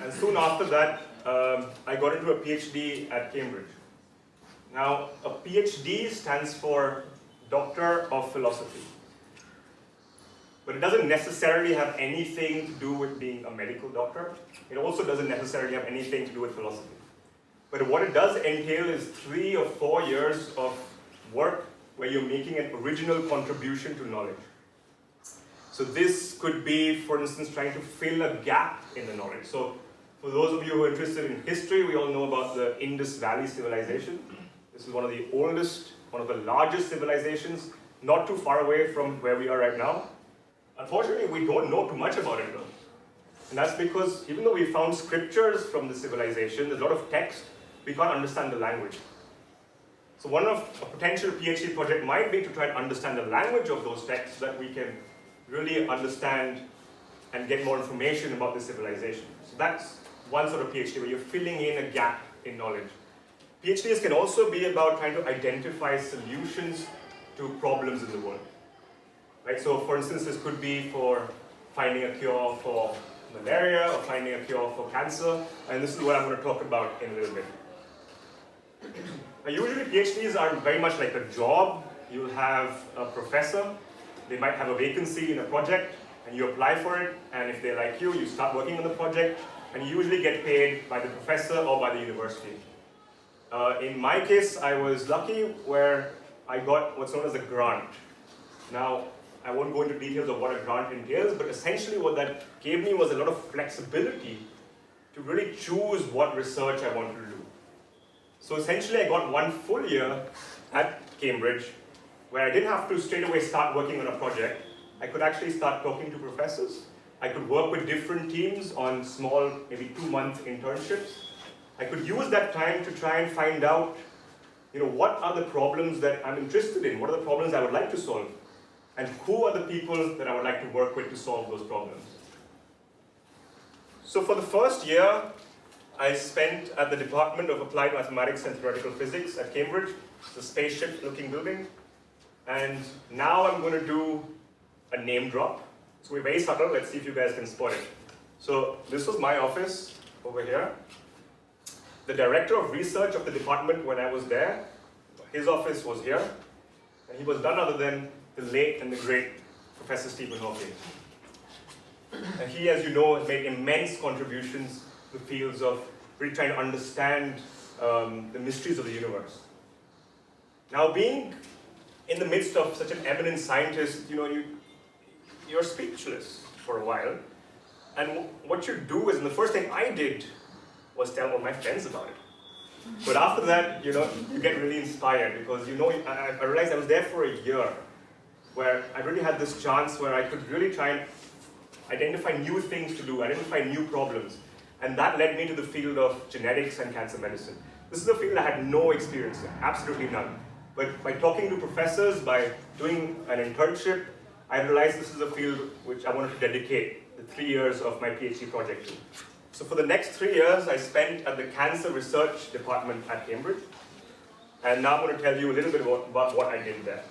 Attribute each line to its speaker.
Speaker 1: And soon after that, I got into a PhD at Cambridge. Now, a PhD stands for Doctor of Philosophy. But it doesn't necessarily have anything to do with being a medical doctor. It also doesn't necessarily have anything to do with philosophy. But what it does entail is 3 or 4 years of work where you're making an original contribution to knowledge. So this could be, for instance, trying to fill a gap in the knowledge. So for those of you who are interested in history, we all know about the Indus Valley civilization. This is one of the oldest, one of the largest civilizations, not too far away from where we are right now. Unfortunately, we don't know too much about it though. And that's because even though we found scriptures from the civilization, there's a lot of text, we can't understand the language. So one of a potential PhD project might be to try and understand the language of those texts so that we can really understand and get more information about the civilization. So that's one sort of PhD where you're filling in a gap in knowledge. PhDs can also be about trying to identify solutions to problems in the world. Right? So for instance, this could be for finding a cure for malaria or finding a cure for cancer, and this is what I'm going to talk about in a little bit. Usually PhDs are very much like a job. You'll have a professor, they might have a vacancy in a project, and you apply for it, and if they like you, you start working on the project, and you usually get paid by the professor or by the university. In my case, I was lucky where I got what's known as a grant. Now, I won't go into details of what a grant entails, but essentially what that gave me was a lot of flexibility to really choose what research I wanted to do. So essentially I got 1 full year at Cambridge where I didn't have to straight away start working on a project. I could actually start talking to professors. I could work with different teams on small, maybe 2-month internships. I could use that time to try and find out, what are the problems that I'm interested in? What are the problems I would like to solve? And who are the people that I would like to work with to solve those problems? So for the first year, I spent at the Department of Applied Mathematics and Theoretical Physics at Cambridge. It's a spaceship-looking building. And now I'm going to do a name drop. It's going to be very subtle. Let's see if you guys can spot it. So this was my office over here. The director of research of the department when I was there, his office was here. And he was none other than the late and the great Professor Stephen Hawking. And he, as you know, has made immense contributions to the fields of really trying to understand the mysteries of the universe. Now, being in the midst of such an eminent scientist, you're speechless for a while. And what you do is, and the first thing I did was tell all my friends about it. But after that, you get really inspired because, I realized I was there for a year where I really had this chance where I could really try and identify new things to do, identify new problems. And that led me to the field of genetics and cancer medicine. This is a field I had no experience in, absolutely none. But by talking to professors, by doing an internship, I realized this is a field which I wanted to dedicate the 3 years of my PhD project to. So for the next 3 years, I spent at the Cancer Research Department at Cambridge. And now I'm going to tell you a little bit about what I did there.